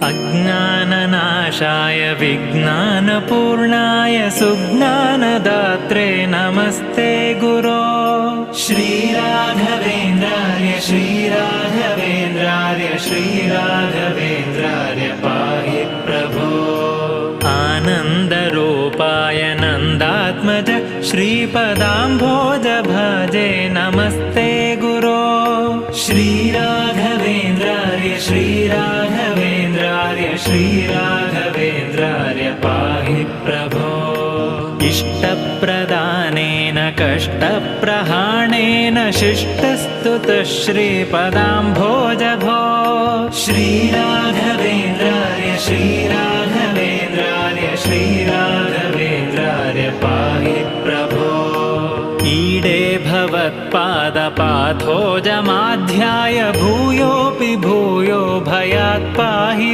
अज्ञाननाशाय विज्ञानपूर्णाय सुज्ञानदात्रे नमस्ते गुरो। श्रीराघवेन्द्रार्य श्रीराघवेन्द्रार्य श्रीराघवेन्द्रार्य पाहि प्रभो। आनन्दरूपाय नन्दात्मज श्रीपदाम्भोज भजे नमस्ते गुरो। श्रीराघवेन्द्रार्य श्रीराघवेन्द्रार्य श्रीराघवेन्द्रार्य पाहि प्रभो। इष्टप्रदानेन कष्टप्रहाणेन शिष्टस्तुतः श्रीपदाम्भोज भो। श्रीराघवेन्द्रार्य श्रीराघवेन्द्रार्य श्रीराघवेन्द्रार्य पाहि प्रभो। ईडे भवत्पादपाथोजमाध्याय भूयोऽपि भूयो भयात् पाहि